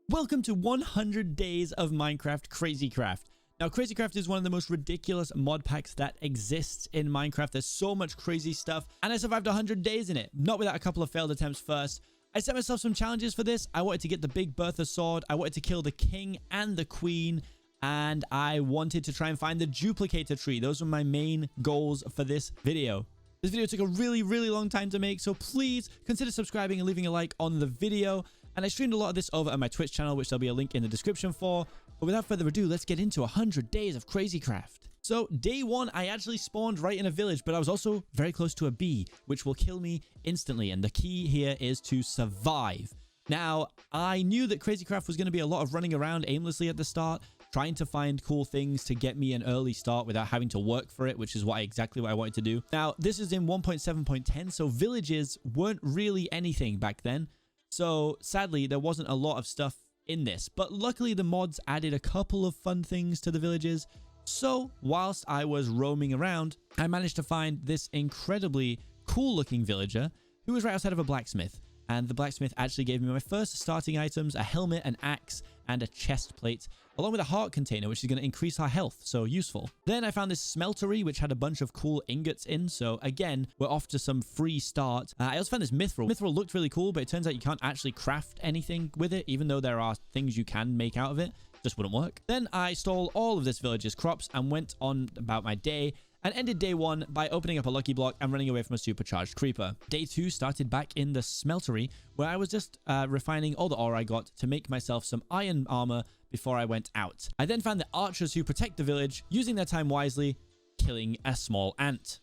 Welcome to 100 days of Minecraft CRAZYCRAFT. Now, CRAZYCRAFT is one of the most ridiculous mod packs that exists in Minecraft. There's so much crazy stuff, and I survived 100 days in it, not without a couple of failed attempts first. I set myself some challenges for this. I wanted to get the big Bertha sword, I wanted to kill the king and the queen, and I wanted to try and find the duplicator tree. Those were my main goals for this video. This video took a really long time to make, so please consider subscribing and leaving a like on the video. And I streamed a lot of this over on my Twitch channel, which there'll be a link in the description for. But without further ado, let's get into 100 days of CRAZYCRAFT. So day one, I actually spawned right in a village, but I was also very close to a bee, which will kill me instantly. And the key here is to survive. Now, I knew that CRAZYCRAFT was going to be a lot of running around aimlessly at the start, trying to find cool things to get me an early start without having to work for it, which is exactly what I wanted to do. Now, this is in 1.7.10, so villages weren't really anything back then. So sadly, there wasn't a lot of stuff in this, but luckily the mods added a couple of fun things to the villages. So whilst I was roaming around, I managed to find this incredibly cool looking villager who was right outside of a blacksmith. And the blacksmith actually gave me my first starting items, a helmet, an axe, and a chest plate, along with a heart container, which is going to increase our health, so useful. Then I found this smeltery, which had a bunch of cool ingots in, so again, we're off to some free start. I also found this mithril. Mithril looked really cool, but it turns out you can't actually craft anything with it, even though there are things you can make out of it. Just wouldn't work. Then I stole all of this village's crops and went on about my day, and ended day one by opening up a lucky block and running away from a supercharged creeper. Day two started back in the smeltery, where I was just refining all the ore I got to make myself some iron armor before I went out. I then found the archers who protect the village, using their time wisely, killing a small ant.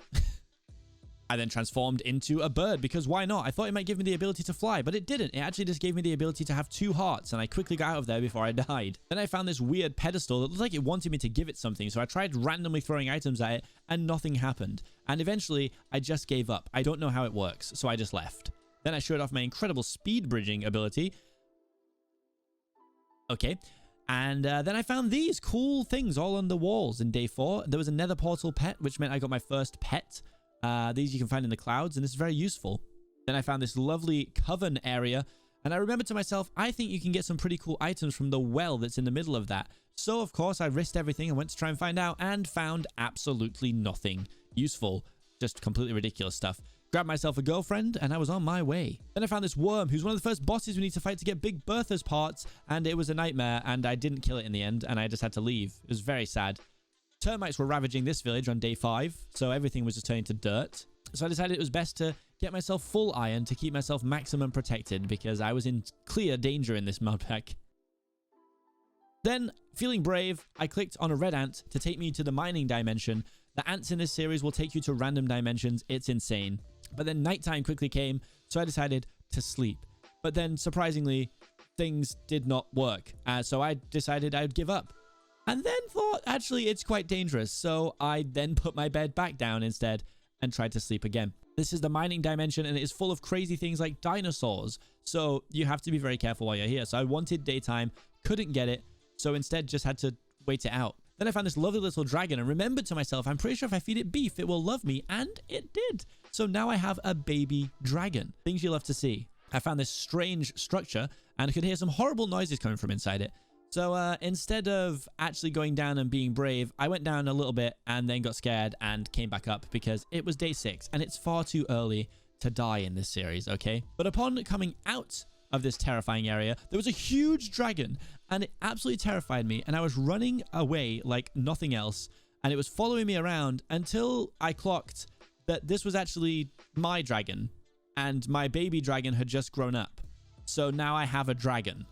I then transformed into a bird, because why not? I thought it might give me the ability to fly, but it didn't. It actually just gave me the ability to have 2 hearts, and I quickly got out of there before I died. Then I found this weird pedestal that looked like it wanted me to give it something, so I tried randomly throwing items at it, and nothing happened. And eventually, I just gave up. I don't know how it works, so I just left. Then I showed off my incredible speed bridging ability. Okay. And then I found these cool things all on the walls in day 4. There was a nether portal pet, which meant I got my first pet. These you can find in the clouds, and it's very useful. Then I found this lovely coven area, and I remembered to myself, I think you can get some pretty cool items from the well that's in the middle of that. So, of course, I risked everything and went to try and find out, and found absolutely nothing useful. Just completely ridiculous stuff. Grabbed myself a girlfriend, and I was on my way. Then I found this worm, who's one of the first bosses we need to fight to get Big Bertha's parts, and it was a nightmare, and I didn't kill it in the end, and I just had to leave. It was very sad. Termites were ravaging this village on day 5, so everything was just turning to dirt. So I decided it was best to get myself full iron to keep myself maximum protected, because I was in clear danger in this mod pack. Then, feeling brave, I clicked on a red ant to take me to the mining dimension. The ants in this series will take you to random dimensions. It's insane. But then nighttime quickly came, so I decided to sleep. But then, surprisingly, things did not work. So I decided I would give up. And then thought, actually, it's quite dangerous. So I then put my bed back down instead and tried to sleep again. This is the mining dimension, and it is full of crazy things like dinosaurs. So you have to be very careful while you're here. So I wanted daytime, couldn't get it. So instead just had to wait it out. Then I found this lovely little dragon and remembered to myself, I'm pretty sure if I feed it beef, it will love me. And it did. So now I have a baby dragon. Things you love to see. I found this strange structure and I could hear some horrible noises coming from inside it. So instead of actually going down and being brave, I went down a little bit and then got scared and came back up because it was day 6 and it's far too early to die in this series, okay? But upon coming out of this terrifying area, there was a huge dragon and it absolutely terrified me, and I was running away like nothing else, and it was following me around until I clocked that this was actually my dragon and my baby dragon had just grown up. So now I have a dragon.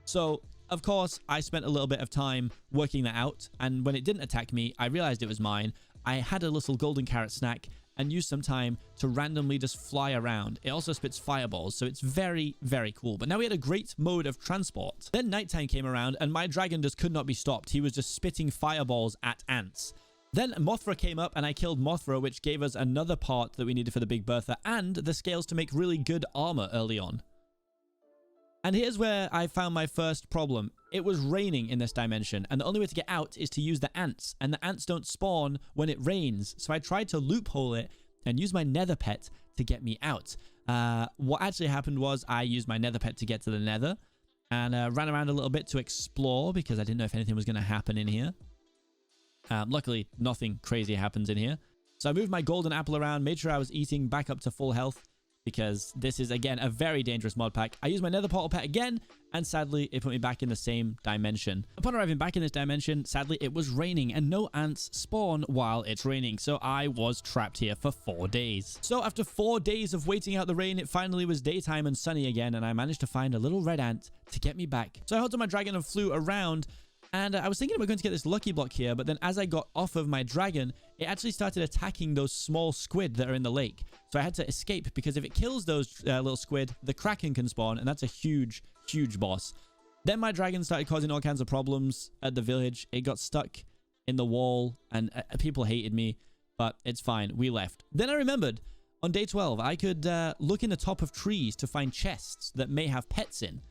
So of course, I spent a little bit of time working that out, and when it didn't attack me, I realized it was mine. I had a little golden carrot snack and used some time to randomly just fly around. It also spits fireballs, so it's very cool. But now we had a great mode of transport. Then nighttime came around, and my dragon just could not be stopped. He was just spitting fireballs at ants. Then Mothra came up, and I killed Mothra, which gave us another part that we needed for the Big Bertha, and the scales to make really good armor early on. And here's where I found my first problem. It was raining in this dimension, and the only way to get out is to use the ants, and the ants don't spawn when it rains. So I tried to loophole it and use my nether pet to get me out. What actually happened was I used my nether pet to get to the nether, and ran around a little bit to explore because I didn't know if anything was going to happen in here. Luckily, nothing crazy happens in here. So I moved my golden apple around, made sure I was eating back up to full health because this is, again, a very dangerous mod pack. I used my nether portal pet again, and sadly, it put me back in the same dimension. Upon arriving back in this dimension, sadly, it was raining, and no ants spawn while it's raining, so I was trapped here for 4 days. So after 4 days of waiting out the rain, it finally was daytime and sunny again, and I managed to find a little red ant to get me back. So I held on my dragon and flew around, and I was thinking about going to get this lucky block here, but then as I got off of my dragon, it actually started attacking those small squid that are in the lake. So I had to escape because if it kills those little squid, the Kraken can spawn, and that's a huge, huge boss. Then my dragon started causing all kinds of problems at the village. It got stuck in the wall, and people hated me, but it's fine. We left. Then I remembered on day 12, I could look in the top of trees to find chests that may have pets in.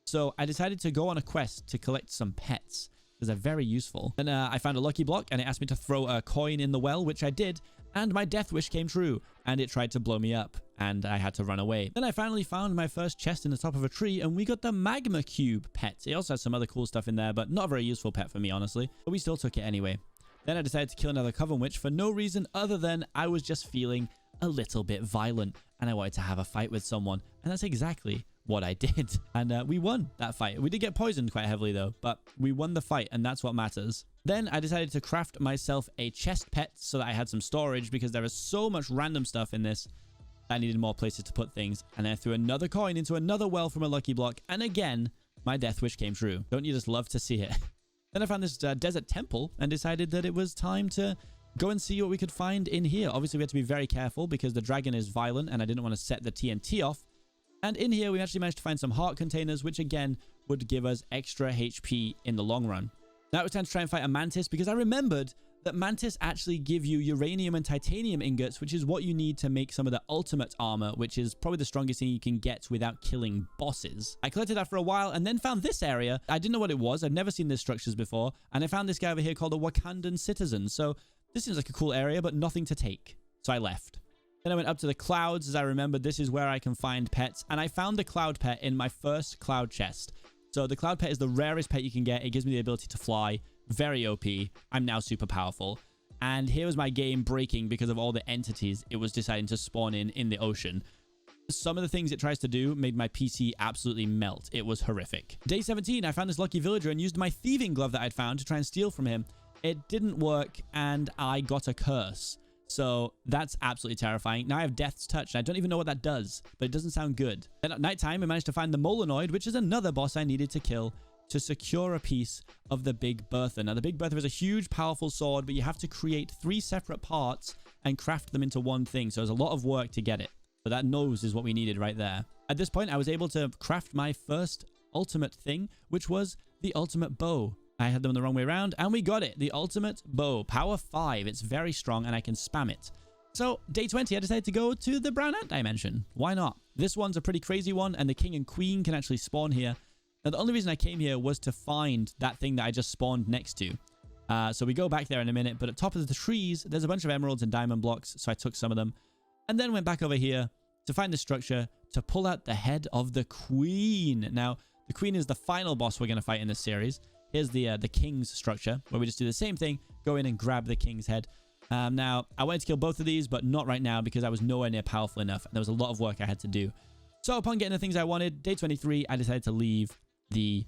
So I decided to go on a quest to collect some pets, because they're very useful. Then I found a lucky block, and it asked me to throw a coin in the well, which I did, and my death wish came true, and it tried to blow me up, and I had to run away. Then I finally found my first chest in the top of a tree, and we got the magma cube pet. It also has some other cool stuff in there, but not a very useful pet for me, honestly. But we still took it anyway. Then I decided to kill another coven witch for no reason other than I was just feeling a little bit violent, and I wanted to have a fight with someone, and that's exactly what I did. And we won that fight. We did get poisoned quite heavily though, but we won the fight, and that's what matters. Then I decided to craft myself a chest pet so that I had some storage, because there is so much random stuff in this that I needed more places to put things. And then I threw another coin into another well from a lucky block, and again, my death wish came true. Don't you just love to see it? Then I found this desert temple and decided that it was time to go and see what we could find in here. Obviously, we had to be very careful because the dragon is violent, and I didn't want to set the TNT off. And in here, we actually managed to find some heart containers, which again would give us extra HP in the long run. Now it was time to try and fight a mantis, because I remembered that mantis actually give you uranium and titanium ingots, which is what you need to make some of the ultimate armor, which is probably the strongest thing you can get without killing bosses. I collected that for a while and then found this area. I didn't know what it was. I've never seen these structures before. And I found this guy over here called a Wakandan citizen. So this seems like a cool area, but nothing to take. So I left. Then I went up to the clouds, as I remembered this is where I can find pets. And I found the cloud pet in my first cloud chest. So the cloud pet is the rarest pet you can get. It gives me the ability to fly. Very OP. I'm now super powerful. And here was my game breaking because of all the entities it was deciding to spawn in the ocean. Some of the things it tries to do made my PC absolutely melt. It was horrific. Day 17, I found this lucky villager and used my thieving glove that I'd found to try and steal from him. It didn't work, and I got a curse. So that's absolutely terrifying. Now I have Death's Touch, and I don't even know what that does, but it doesn't sound good. Then at nighttime, I managed to find the Molenoid, which is another boss I needed to kill to secure a piece of the Big Bertha. Now, the Big Bertha is a huge, powerful sword, but you have to create 3 separate parts and craft them into one thing. So there's a lot of work to get it. But that nose is what we needed right there. At this point, I was able to craft my first ultimate thing, which was the ultimate bow. I had them the wrong way around, and we got it. The ultimate bow. Power 5. It's very strong, and I can spam it. So, day 20, I decided to go to the brown ant dimension. Why not? This one's a pretty crazy one, and the king and queen can actually spawn here. Now, the only reason I came here was to find that thing that I just spawned next to. So we go back there in a minute, but at top of the trees, there's a bunch of emeralds and diamond blocks, so I took some of them. And then went back over here to find the structure to pull out the head of the queen. Now, the queen is the final boss we're going to fight in this series. Here's the king's structure, where we just do the same thing, go in and grab the king's head. Now, I wanted to kill both of these, but not right now because I was nowhere near powerful enough. And there was a lot of work I had to do. So upon getting the things I wanted, day 23, I decided to leave the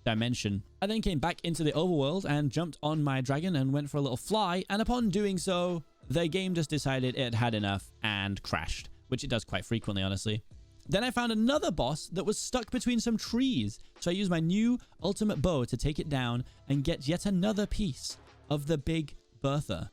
dimension. I then came back into the overworld and jumped on my dragon and went for a little fly. And upon doing so, the game just decided it had enough and crashed, which it does quite frequently, honestly. Then I found another boss that was stuck between some trees. So I used my new ultimate bow to take it down and get yet another piece of the Big Bertha.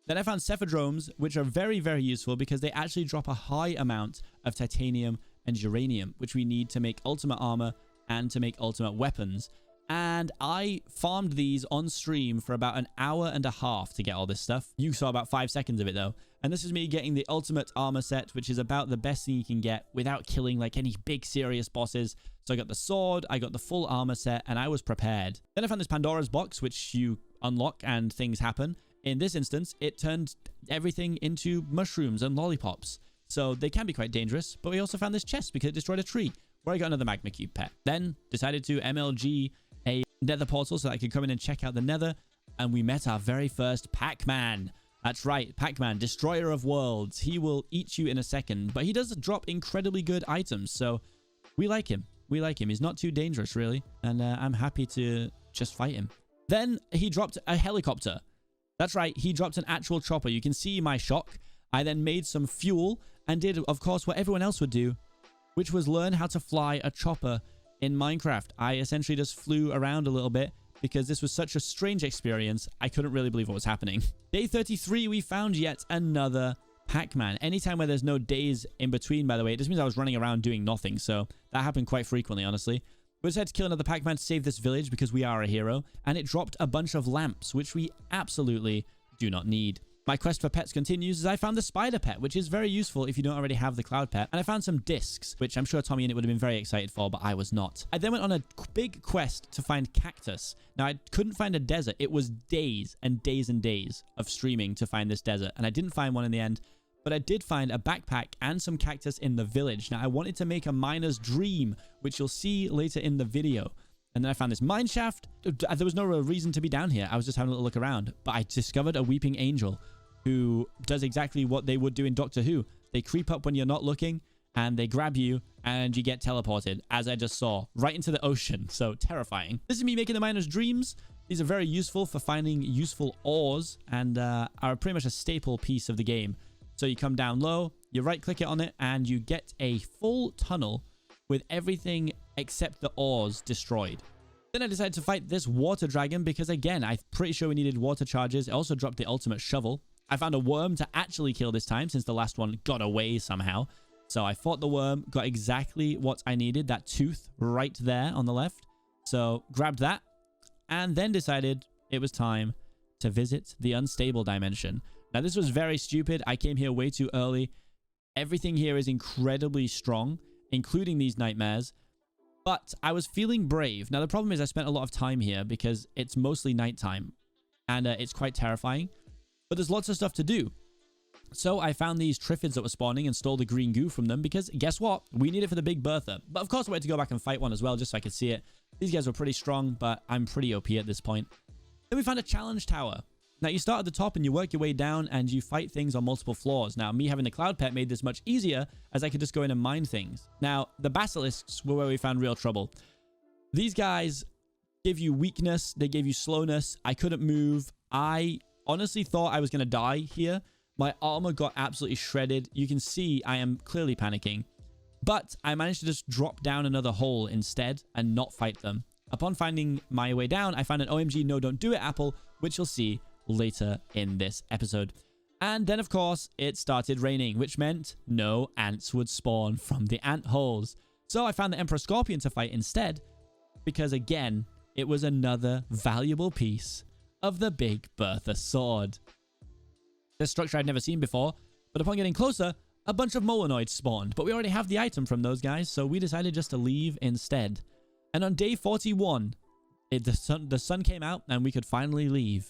Then I found cephadromes, which are very, very useful because they actually drop a high amount of titanium and uranium, which we need to make ultimate armor and to make ultimate weapons. And I farmed these on stream for about an hour and a half to get all this stuff. You saw about 5 seconds of it though. And this is me getting the ultimate armor set, which is about the best thing you can get without killing like any big serious bosses. So I got the sword, I got the full armor set, and I was prepared. Then I found this Pandora's box, which you unlock and things happen. In this instance, it turned everything into mushrooms and lollipops. So they can be quite dangerous, but we also found this chest because it destroyed a tree, where I got another magma cube pet. Then decided to MLG a nether portal so that I could come in and check out the nether. And we met our very first Pac-Man. That's right, Pac-Man, destroyer of worlds. He will eat you in a second, but he does drop incredibly good items. So we like him. We like him. He's not too dangerous, really. And I'm happy to just fight him. Then he dropped a helicopter. That's right, he dropped an actual chopper. You can see my shock. I then made some fuel and did, of course, what everyone else would do, which was learn how to fly a chopper in Minecraft. I essentially just flew around a little bit because this was such a strange experience. I couldn't really believe what was happening. Day 33, we found yet another Pac-Man. Anytime where there's no days in between, by the way, it just means I was running around doing nothing. So that happened quite frequently, honestly. We decided to kill another Pac-Man to save this village because we are a hero. And it dropped a bunch of lamps, which we absolutely do not need. My quest for pets continues as I found the spider pet, which is very useful if you don't already have the cloud pet. And I found some discs, which I'm sure Tommy and it would have been very excited for, but I was not. I then went on a big quest to find cactus. Now, I couldn't find a desert. It was days and days and days of streaming to find this desert. And I didn't find one in the end, but I did find a backpack and some cactus in the village. Now, I wanted to make a miner's dream, which you'll see later in the video. And then I found this mine shaft. There was no real reason to be down here. I was just having a little look around, but I discovered a weeping angel who does exactly what they would do in Doctor Who. They creep up when you're not looking, and they grab you, and you get teleported, as I just saw, right into the ocean. So terrifying. This is me making the miner's dreams. These are very useful for finding useful ores, and are pretty much a staple piece of the game. So you come down low, you right-click it on it, and you get a full tunnel with everything except the ores destroyed. Then I decided to fight this water dragon because, again, I'm pretty sure we needed water charges. It also dropped the ultimate shovel. I found a worm to actually kill this time since the last one got away somehow. So I fought the worm, got exactly what I needed, that tooth right there on the left. So grabbed that and then decided it was time to visit the unstable dimension. Now, this was very stupid. I came here way too early. Everything here is incredibly strong, including these nightmares. But I was feeling brave. Now, the problem is I spent a lot of time here because it's mostly nighttime and it's quite terrifying. But there's lots of stuff to do. So I found these triffids that were spawning and stole the green goo from them because guess what? We need it for the big bertha. But of course I wanted to go back and fight one as well just so I could see it. These guys were pretty strong, but I'm pretty OP at this point. Then we found a challenge tower. Now you start at the top and you work your way down and you fight things on multiple floors. Now me having the cloud pet made this much easier as I could just go in and mine things. Now the basilisks were where we found real trouble. These guys give you weakness. They gave you slowness. I couldn't move. I honestly thought I was going to die here. My armor got absolutely shredded. You can see I am clearly panicking. But I managed to just drop down another hole instead and not fight them. Upon finding my way down, I found an OMG no don't do it apple, which you'll see later in this episode. And then, of course, it started raining, which meant no ants would spawn from the ant holes. So I found the Emperor Scorpion to fight instead because, again, it was another valuable piece of the Big Bertha sword. This structure I'd never seen before, but upon getting closer, a bunch of Molonoids spawned, but we already have the item from those guys, so we decided just to leave instead. And on day 41, the sun came out and we could finally leave.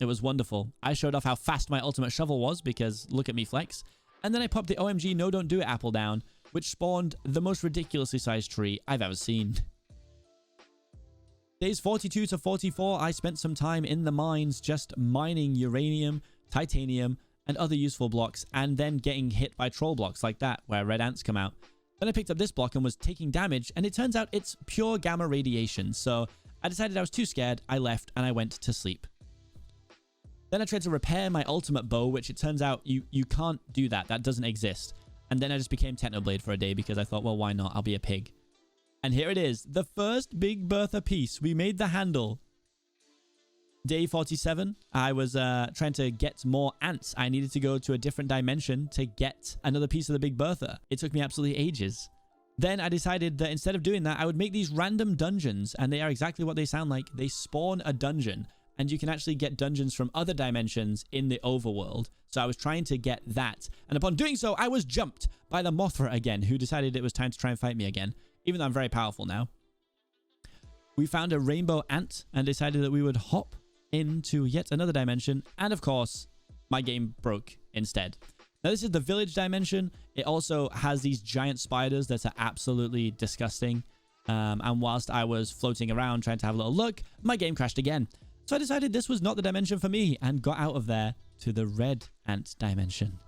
It was wonderful. I showed off how fast my ultimate shovel was because look at me flex. And then I popped the OMG no don't do it apple down, which spawned the most ridiculously sized tree I've ever seen. Days 42 to 44, I spent some time in the mines just mining uranium, titanium, and other useful blocks, and then getting hit by troll blocks like that, where red ants come out. Then I picked up this block and was taking damage, and it turns out it's pure gamma radiation, so I decided I was too scared, I left, and I went to sleep. Then I tried to repair my ultimate bow, which it turns out you can't do that. That doesn't exist. And then I just became Technoblade for a day because I thought, well, why not? I'll be a pig. And here it is, the first Big Bertha piece. We made the handle. Day 47, I was trying to get more ants. I needed to go to a different dimension to get another piece of the Big Bertha. It took me absolutely ages. Then I decided that instead of doing that, I would make these random dungeons, and they are exactly what they sound like. They spawn a dungeon, and you can actually get dungeons from other dimensions in the overworld. So I was trying to get that. And upon doing so, I was jumped by the Mothra again, who decided it was time to try and fight me again, even though I'm very powerful now. We found a rainbow ant and decided that we would hop into yet another dimension. And of course, my game broke instead. Now, this is the village dimension. It also has these giant spiders that are absolutely disgusting. And whilst I was floating around trying to have a little look, my game crashed again. So I decided this was not the dimension for me and got out of there to the red ant dimension.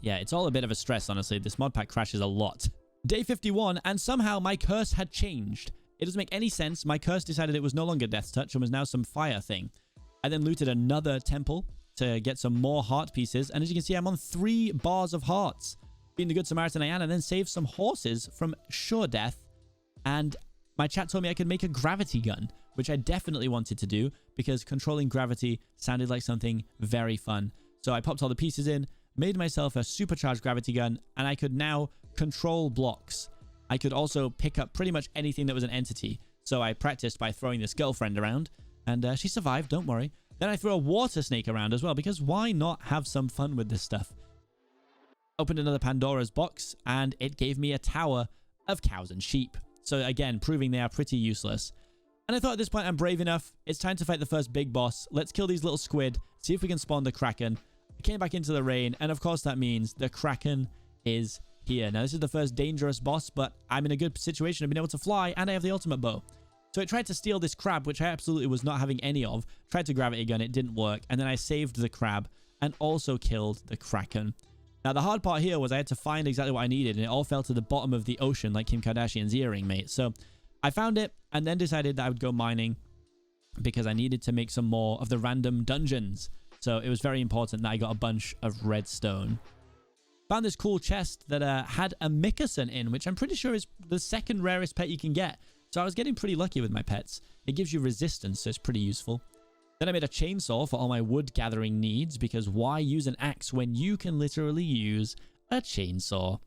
Yeah, it's all a bit of a stress, honestly. This mod pack crashes a lot. Day 51, and somehow my curse had changed. It doesn't make any sense. My curse decided it was no longer Death Touch and was now some fire thing. I then looted another temple to get some more heart pieces. And as you can see, I'm on 3 bars of hearts. Being the good Samaritan I am, and then saved some horses from sure death. And my chat told me I could make a gravity gun, which I definitely wanted to do because controlling gravity sounded like something very fun. So I popped all the pieces in, made myself a supercharged gravity gun, and I could now control blocks. I could also pick up pretty much anything that was an entity. So I practiced by throwing this girlfriend around, and she survived, don't worry. Then I threw a water snake around as well, because why not have some fun with this stuff? Opened another Pandora's box, and it gave me a tower of cows and sheep. So again, proving they are pretty useless. And I thought at this point I'm brave enough. It's time to fight the first big boss. Let's kill these little squid, see if we can spawn the Kraken. I came back into the rain, and of course that means the Kraken is here. Now, this is the first dangerous boss, but I'm in a good situation of being able to fly, and I have the ultimate bow. So it tried to steal this crab, which I absolutely was not having any of. Tried to gravity gun, it didn't work, and then I saved the crab and also killed the Kraken. Now, the hard part here was I had to find exactly what I needed, and it all fell to the bottom of the ocean like Kim Kardashian's earring, mate. So I found it and then decided that I would go mining because I needed to make some more of the random dungeons. So it was very important that I got a bunch of redstone. Found this cool chest that had a Mickerson in, which I'm pretty sure is the second rarest pet you can get. So I was getting pretty lucky with my pets. It gives you resistance, so it's pretty useful. Then I made a chainsaw for all my wood gathering needs, because why use an axe when you can literally use a chainsaw?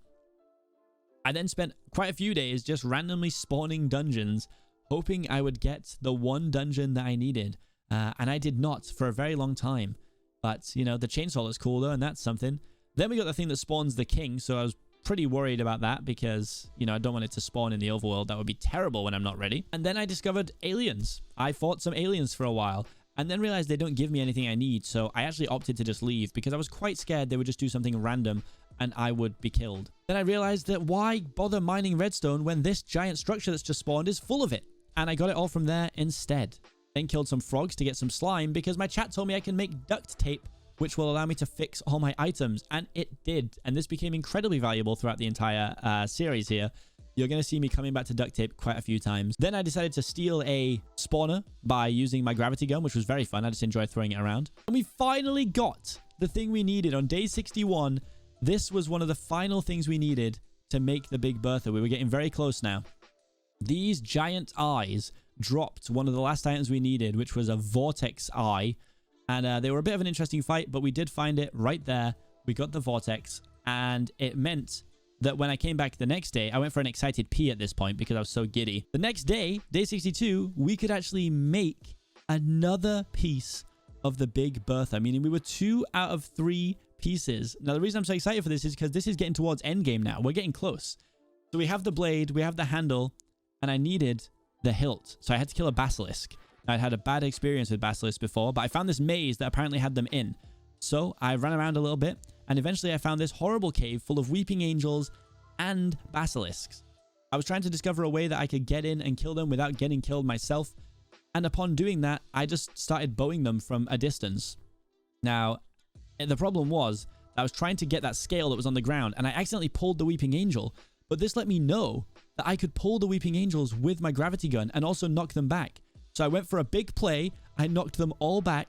I then spent quite a few days just randomly spawning dungeons, hoping I would get the one dungeon that I needed. And I did not for a very long time. But, you know, the chainsaw is cool though, and that's something. Then we got the thing that spawns the king, so I was pretty worried about that because, you know, I don't want it to spawn in the overworld. That would be terrible when I'm not ready. And then I discovered aliens. I fought some aliens for a while and then realized they don't give me anything I need. So I actually opted to just leave because I was quite scared they would just do something random and I would be killed. Then I realized that why bother mining redstone when this giant structure that's just spawned is full of it? And I got it all from there instead. Then killed some frogs to get some slime because my chat told me I can make duct tape, which will allow me to fix all my items. And it did. And this became incredibly valuable throughout the entire series here. You're going to see me coming back to duct tape quite a few times. Then I decided to steal a spawner by using my gravity gun, which was very fun. I just enjoyed throwing it around. And we finally got the thing we needed on day 61. This was one of the final things we needed to make the big Bertha. We were getting very close now. These giant eyes dropped one of the last items we needed, which was a vortex eye. And they were a bit of an interesting fight, but we did find it right there. We got the vortex, and it meant that when I came back the next day, I went for an excited pee at this point because I was so giddy. The next day, day 62, we could actually make another piece of the big Bertha, meaning we were 2 out of 3 pieces. Now, the reason I'm so excited for this is because this is getting towards endgame now. We're getting close. So we have the blade, we have the handle, and I needed the hilt. So I had to kill a basilisk. I'd had a bad experience with basilisks before, but I found this maze that apparently had them in. So I ran around a little bit, and eventually I found this horrible cave full of weeping angels and basilisks. I was trying to discover a way that I could get in and kill them without getting killed myself, and upon doing that, I just started bowing them from a distance. Now, the problem was that I was trying to get that scale that was on the ground, and I accidentally pulled the weeping angel, but this let me know that I could pull the weeping angels with my gravity gun and also knock them back. So I went for a big play, I knocked them all back,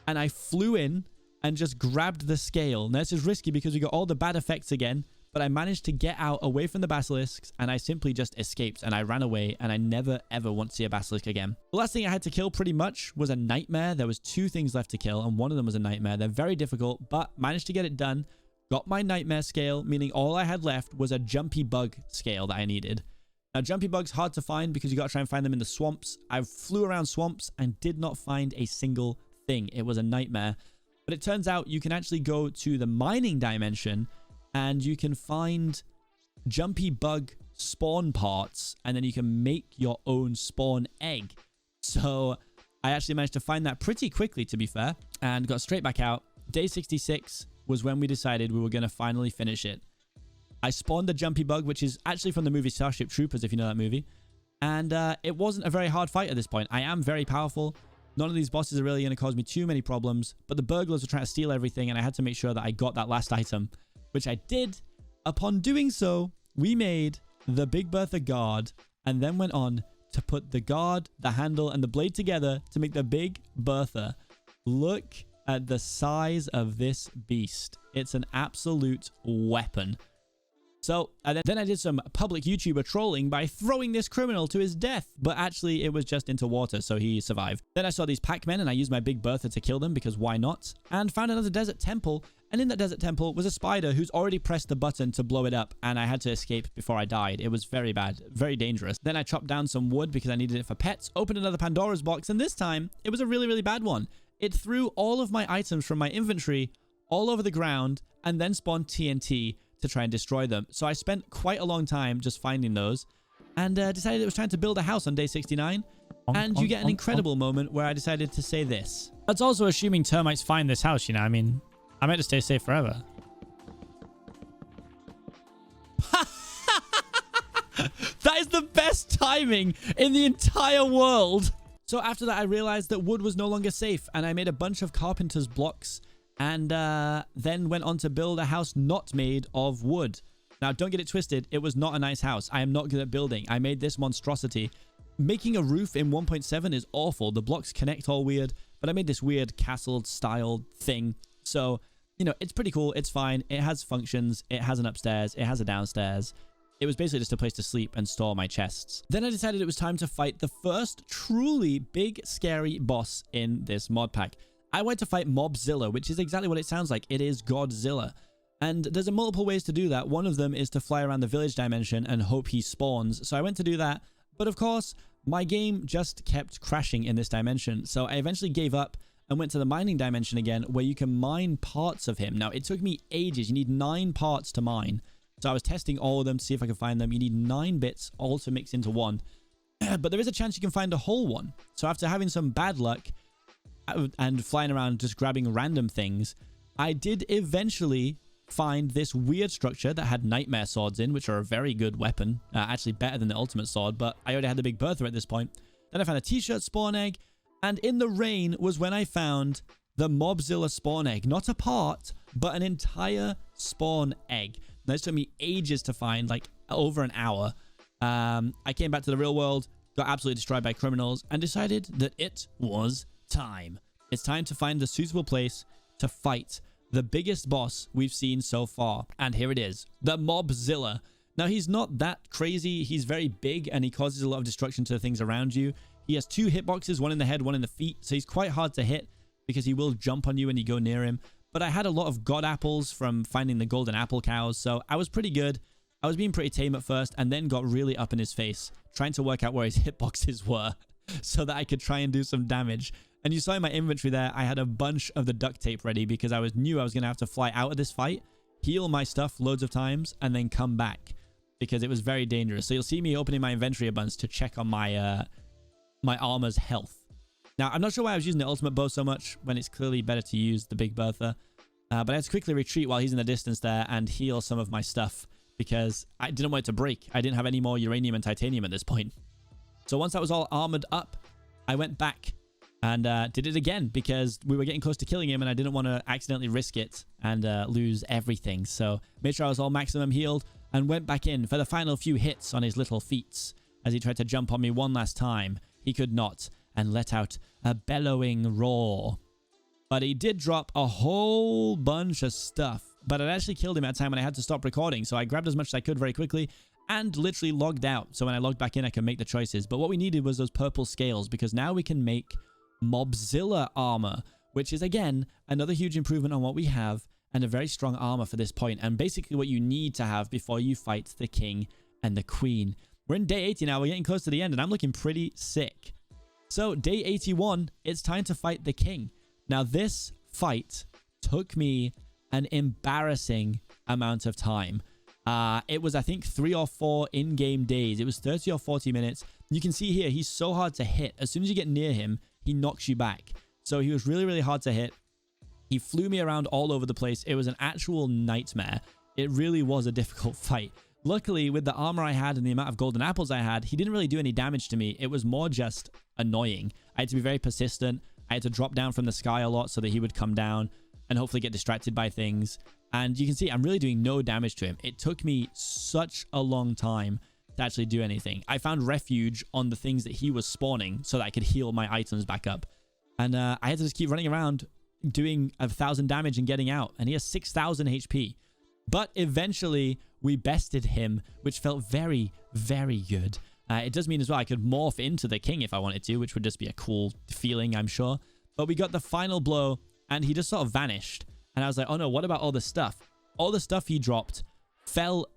and I flew in and just grabbed the scale. Now, this is risky because we got all the bad effects again, but I managed to get out away from the basilisks, and I simply just escaped, and I ran away, and I never, ever want to see a basilisk again. The last thing I had to kill pretty much was a nightmare. There was 2 things left to kill, and one of them was a nightmare. They're very difficult, but managed to get it done. Got my nightmare scale, meaning all I had left was a jumpy bug scale that I needed. Now, jumpy bugs hard to find because you got to try and find them in the swamps. I flew around swamps and did not find a single thing. It was a nightmare. But it turns out you can actually go to the mining dimension and you can find jumpy bug spawn parts, and then you can make your own spawn egg. So I actually managed to find that pretty quickly, to be fair, and got straight back out. Day 66, was when we decided we were going to finally finish it. I spawned the jumpy bug, which is actually from the movie Starship Troopers, if you know that movie. And it wasn't a very hard fight at this point. I am very powerful. None of these bosses are really going to cause me too many problems. But the burglars were trying to steal everything, and I had to make sure that I got that last item, which I did. Upon doing so, we made the Big Bertha guard, and then went on to put the guard, the handle, and the blade together to make the Big Bertha. Look at the size of this beast. It's an absolute weapon. So, and then I did some public YouTuber trolling by throwing this criminal to his death. But actually, it was just into water, so he survived. Then I saw these Pac-Men, and I used my Big Bertha to kill them, because why not? And found another desert temple. And in that desert temple was a spider who's already pressed the button to blow it up. And I had to escape before I died. It was very bad, very dangerous. Then I chopped down some wood because I needed it for pets. Opened another Pandora's box, and this time, it was a really, really bad one. It threw all of my items from my inventory all over the ground, and then spawned TNT to try and destroy them. So I spent quite a long time just finding those, and decided it was time to build a house on day 69. And you get an incredible moment where I decided to say this. That's also assuming termites find this house, you know. I mean, I meant to stay safe forever. That is the best timing in the entire world. So after that, I realized that wood was no longer safe, and I made a bunch of carpenter's blocks, and then went on to build a house not made of wood. Now, don't get it twisted. It was not a nice house. I am not good at building. I made this monstrosity. Making a roof in 1.7 is awful. The blocks connect all weird, but I made this weird castle-style thing. So, you know, it's pretty cool. It's fine. It has functions. It has an upstairs. It has a downstairs. It was basically just a place to sleep and store my chests. Then I decided it was time to fight the first truly big, scary boss in this mod pack. I went to fight Mobzilla, which is exactly what it sounds like. It is Godzilla. And there's multiple ways to do that. One of them is to fly around the village dimension and hope he spawns. So I went to do that. But of course, my game just kept crashing in this dimension. So I eventually gave up and went to the mining dimension again, where you can mine parts of him. Now, it took me ages. You need 9 parts to mine. So I was testing all of them to see if I could find them. You need 9 bits all to mix into one. But there is a chance you can find a whole one. So after having some bad luck and flying around just grabbing random things, I did eventually find this weird structure that had nightmare swords in, which are a very good weapon. Actually better than the ultimate sword, but I already had the Big Bertha at this point. Then I found a t-shirt spawn egg, and in the rain was when I found the Mobzilla spawn egg. Not a part, but an entire spawn egg. This took me ages to find, like over an hour. I came back to the real world, got absolutely destroyed by criminals, and decided that it was time. It's time to find the suitable place to fight the biggest boss we've seen so far. And here it is, the Mobzilla. Now, he's not that crazy. He's very big, and he causes a lot of destruction to the things around you. He has 2 hitboxes, one in the head, one in the feet. So he's quite hard to hit because he will jump on you when you go near him. But I had a lot of god apples from finding the golden apple cows, so I was pretty good. I was being pretty tame at first, and then got really up in his face, trying to work out where his hitboxes were so that I could try and do some damage. And you saw in my inventory there, I had a bunch of the duct tape ready because I knew I was going to have to fly out of this fight, heal my stuff loads of times, and then come back because it was very dangerous. So you'll see me opening my inventory a bunch to check on my my armor's health. Now, I'm not sure why I was using the ultimate bow so much when it's clearly better to use the Big Bertha. But I had to quickly retreat while he's in the distance there and heal some of my stuff because I didn't want it to break. I didn't have any more uranium and titanium at this point. So once that was all armored up, I went back and did it again because we were getting close to killing him and I didn't want to accidentally risk it and lose everything. So made sure I was all maximum healed and went back in for the final few hits on his little feet as he tried to jump on me one last time. He could not and let out a bellowing roar. But he did drop a whole bunch of stuff. But it actually killed him at a time when I had to stop recording. So I grabbed as much as I could very quickly and literally logged out. So when I logged back in, I could make the choices. But what we needed was those purple scales because now we can make Mobzilla armor, which is, again, another huge improvement on what we have and a very strong armor for this point. And basically what you need to have before you fight the king and the queen. We're in day 80 now. We're getting close to the end and I'm looking pretty sick. So day 81, it's time to fight the king. Now, this fight took me an embarrassing amount of time. It was, I think, 3 or 4 in-game days. It was 30 or 40 minutes. You can see here, he's so hard to hit. As soon as you get near him, he knocks you back. So he was really, really hard to hit. He flew me around all over the place. It was an actual nightmare. It really was a difficult fight. Luckily, with the armor I had and the amount of golden apples I had, he didn't really do any damage to me. It was more just annoying. I had to be very persistent. I had to drop down from the sky a lot so that he would come down and hopefully get distracted by things. And you can see I'm really doing no damage to him. It took me such a long time to actually do anything. I found refuge on the things that he was spawning so that I could heal my items back up. And I had to just keep running around doing 1,000 damage and getting out. And he has 6,000 HP. But eventually we bested him, which felt very, very good. It does mean as well I could morph into the king if I wanted to, which would just be a cool feeling, I'm sure. But we got the final blow and he just sort of vanished. And I was like, oh no, what about all the stuff? All the stuff he dropped fell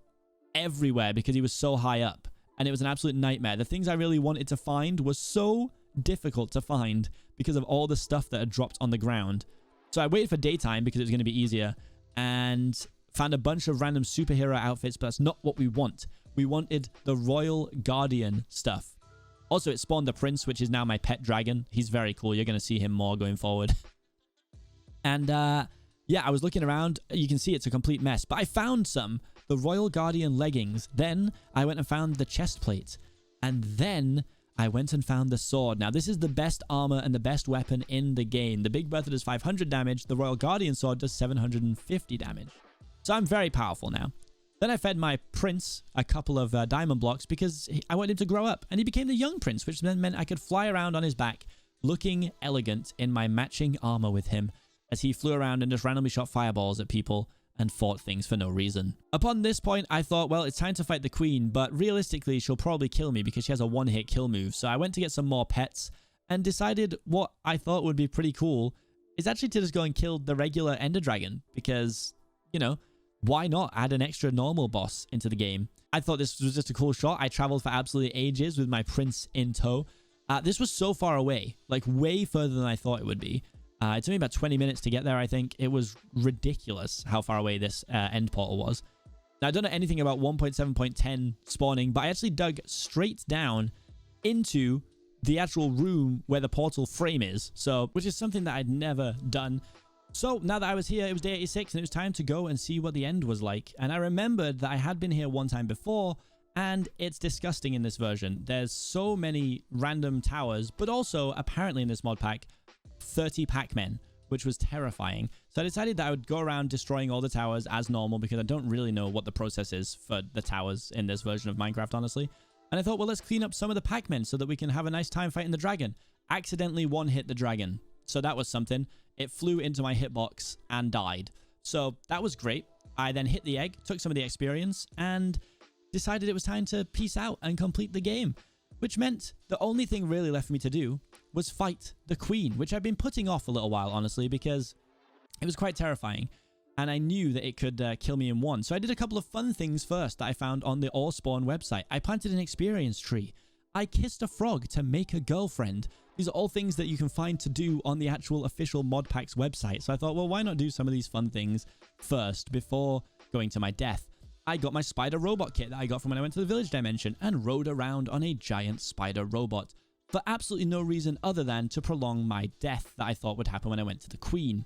everywhere because he was so high up. And it was an absolute nightmare. The things I really wanted to find was so difficult to find because of all the stuff that had dropped on the ground. So I waited for daytime because it was going to be easier and found a bunch of random superhero outfits, but that's not what we want. We wanted the Royal Guardian stuff. Also, it spawned the prince, which is now my pet dragon. He's very cool. You're going to see him more going forward. And yeah, I was looking around. You can see it's a complete mess. But I found the Royal Guardian leggings. Then I went and found the chest plate. And then I went and found the sword. Now, this is the best armor and the best weapon in the game. The Big Bertha does 500 damage. The Royal Guardian sword does 750 damage. So I'm very powerful now. Then I fed my prince a couple of diamond blocks because I wanted him to grow up. And he became the young prince, which then meant I could fly around on his back looking elegant in my matching armor with him as he flew around and just randomly shot fireballs at people and fought things for no reason. Upon this point, I thought, well, it's time to fight the queen, but realistically, she'll probably kill me because she has a one-hit kill move. So I went to get some more pets and decided what I thought would be pretty cool is actually to just go and kill the regular Ender Dragon because, you know, why not add an extra normal boss into the game? I thought this was just a cool shot. I traveled for absolutely ages with my prince in tow. This was so far away, like way further than I thought it would be. It took me about 20 minutes to get there, I think. It was ridiculous how far away this end portal was. Now, I don't know anything about 1.7.10 spawning, but I actually dug straight down into the actual room where the portal frame is, so which is something that I'd never done. So now that I was here, it was day 86, and it was time to go and see what the end was like. And I remembered that I had been here one time before, and it's disgusting in this version. There's so many random towers, but also, apparently in this mod pack, 30 Pac-Men, which was terrifying. So I decided that I would go around destroying all the towers as normal because I don't really know what the process is for the towers in this version of Minecraft, honestly. And I thought, well, let's clean up some of the Pac-Men so that we can have a nice time fighting the dragon. Accidentally one-hit the dragon. So that was something. It flew into my hitbox and died. So that was great. I then hit the egg, took some of the experience, and decided it was time to peace out and complete the game. Which meant the only thing really left for me to do was fight the queen, which I've been putting off a little while, honestly, because it was quite terrifying. And I knew that it could kill me in one. So I did a couple of fun things first that I found on the Allspawn website. I planted an experience tree. I kissed a frog to make a girlfriend. These are all things that you can find to do on the actual official mod packs website. So I thought, well, why not do some of these fun things first before going to my death? I got my spider robot kit that I got from when I went to the village dimension and rode around on a giant spider robot for absolutely no reason other than to prolong my death that I thought would happen when I went to the queen.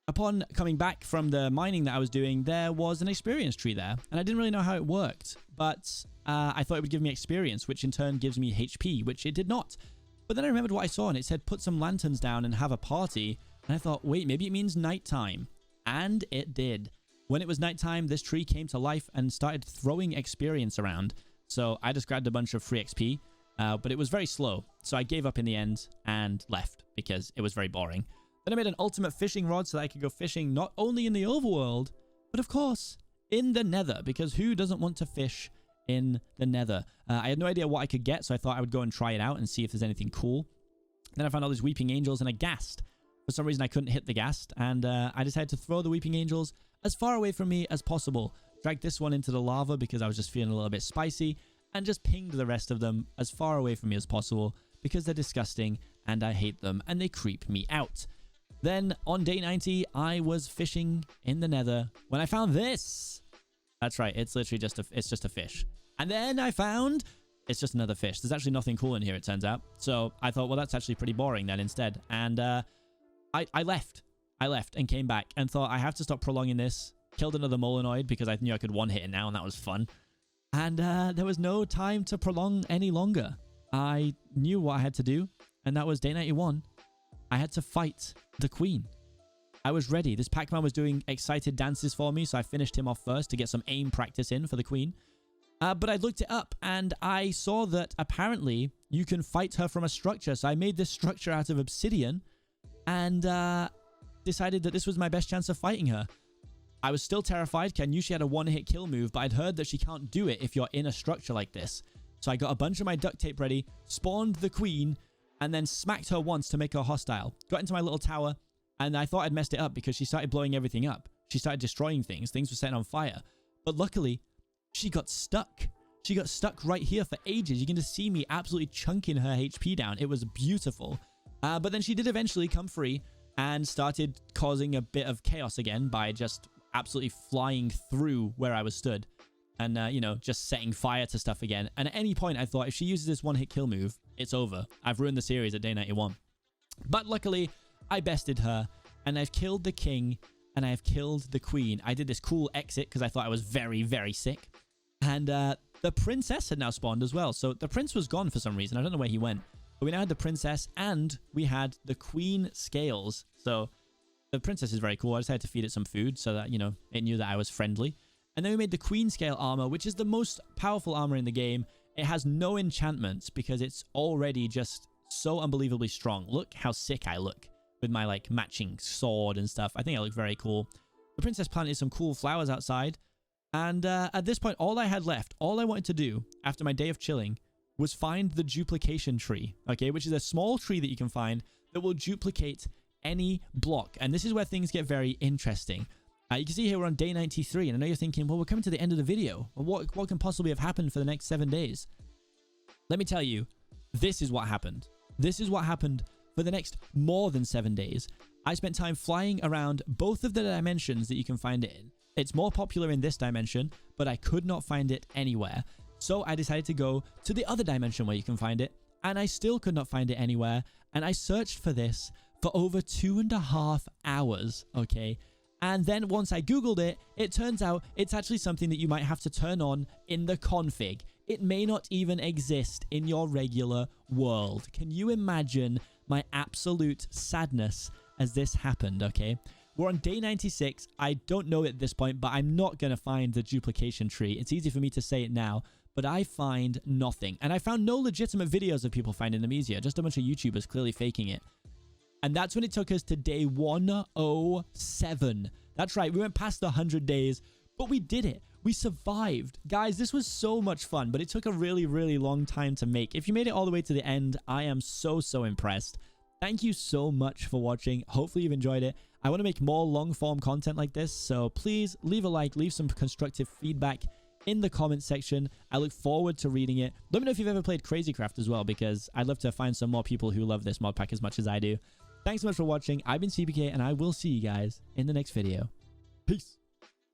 Upon coming back from the mining that I was doing, there was an experience tree there, and I didn't really know how it worked, but I thought it would give me experience, which in turn gives me HP, which it did not. But then I remembered what I saw, and it said put some lanterns down and have a party, and I thought, wait, maybe it means nighttime. And it did. When it was nighttime, this tree came to life and started throwing experience around. So I just grabbed a bunch of free XP, but it was very slow. So I gave up in the end and left because it was very boring. Then I made an ultimate fishing rod so that I could go fishing not only in the overworld, but of course, in the nether, because who doesn't want to fish in the nether? I had no idea what I could get, so I thought I would go and try it out and see if there's anything cool. Then I found all these weeping angels and a ghast. For some reason, I couldn't hit the ghast, and I decided to throw the weeping angels as far away from me as possible. Dragged this one into the lava because I was just feeling a little bit spicy, and just pinged the rest of them as far away from me as possible because they're disgusting and I hate them and they creep me out. Then on day 90, I was fishing in the nether when I found this. That's right, it's literally just a fish. And then I found it's just another fish. There's actually nothing cool in here, it turns out. So I thought, well, that's actually pretty boring then instead. And I left. I left and came back and thought I have to stop prolonging this. Killed another Molenoid because I knew I could one-hit it now, and that was fun. And there was no time to prolong any longer. I knew what I had to do, and that was day 91. I had to fight the queen. I was ready. This Pac-Man was doing excited dances for me, so I finished him off first to get some aim practice in for the queen. But I looked it up, and I saw that apparently you can fight her from a structure. So I made this structure out of obsidian and decided that this was my best chance of fighting her. I was still terrified because I knew she had a one-hit kill move, but I'd heard that she can't do it if you're in a structure like this. So I got a bunch of my duct tape ready, spawned the queen, and then smacked her once to make her hostile. Got into my little tower, and I thought I'd messed it up because she started blowing everything up. She started destroying things. Things were setting on fire. But luckily, she got stuck. She got stuck right here for ages. You can just see me absolutely chunking her HP down. It was beautiful. But then she did eventually come free and started causing a bit of chaos again by just absolutely flying through where I was stood and, you know, just setting fire to stuff again. And at any point, I thought if she uses this one-hit kill move, it's over. I've ruined the series at day 91. But luckily, I bested her, and I've killed the king, and I've killed the queen. I did this cool exit because I thought I was very, very sick. And the princess had now spawned as well. So the prince was gone for some reason. I don't know where he went. But we now had the princess, and we had the queen scales. So the princess is very cool. I just had to feed it some food so that, you know, it knew that I was friendly. And then we made the queen scale armor, which is the most powerful armor in the game. It has no enchantments because it's already just so unbelievably strong. Look how sick I look with my, like, matching sword and stuff. I think I look very cool. The princess planted some cool flowers outside. And at this point, all I had left, all I wanted to do after my day of chilling was find the duplication tree, okay, which is a small tree that you can find that will duplicate any block. And this is where things get very interesting. You can see here we're on day 93, and I know you're thinking, well, we're coming to the end of the video. Well, what can possibly have happened for the next 7 days? Let me tell you, this is what happened. This is what happened for the next more than 7 days. I spent time flying around both of the dimensions that you can find it in. It's more popular in this dimension, but I could not find it anywhere. So I decided to go to the other dimension where you can find it, and I still could not find it anywhere. And I searched for this for over 2.5 hours, okay? And then once I Googled it, it turns out it's actually something that you might have to turn on in the config. It may not even exist in your regular world. Can you imagine my absolute sadness as this happened, okay? We're on day 96. I don't know at this point, but I'm not going to find the duplication tree. It's easy for me to say it now, but I find nothing. And I found no legitimate videos of people finding them easier, just a bunch of YouTubers clearly faking it. And that's when it took us to day 107. That's right, we went past the 100 days, but we did it. We survived. Guys, this was so much fun, but it took a really, really long time to make. If you made it all the way to the end, I am so, so impressed. Thank you so much for watching. Hopefully you've enjoyed it. I want to make more long-form content like this, so please leave a like, leave some constructive feedback in the comment section. I look forward to reading it. Let me know if you've ever played CRAZYCRAFT as well, because I'd love to find some more people who love this mod pack as much as I do. Thanks so much for watching. I've been Seapeekay, and I will see you guys in the next video. Peace.